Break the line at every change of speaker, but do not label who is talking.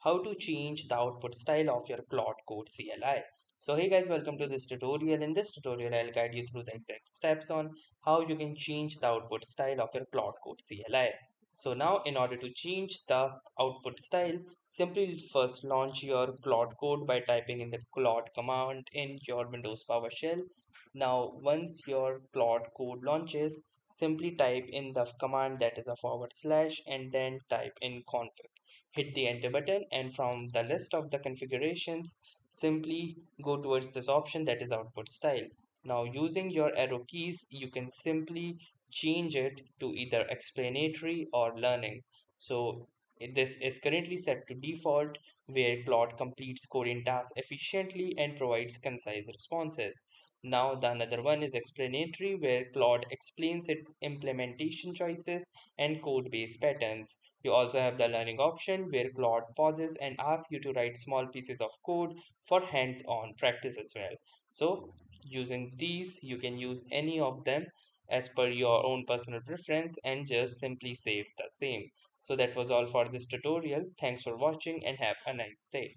how to change the output style of your Claude Code CLI. So hey guys, welcome to this tutorial. In this tutorial, I'll guide you through the exact steps on how you can change the output style of your Claude Code CLI. So now in order to change the output style, simply first launch your Claude Code by typing in the Claude command in your Windows PowerShell. Now once your Claude Code launches, simply type in the command that is a / and then type in config. Hit the enter button, and from the list of the configurations, simply go towards this option that is output style. Now using your arrow keys, you can simply change it to either explanatory or learning. So this is currently set to default, where Claude completes coding tasks efficiently and provides concise responses. Now the another one is explanatory, where Claude explains its implementation choices and code base patterns. You also have the learning option, where Claude pauses and asks you to write small pieces of code for hands-on practice as well. So using these, you can use any of them as per your own personal preference and just simply save the same. So that was all for this tutorial. Thanks for watching and have a nice day.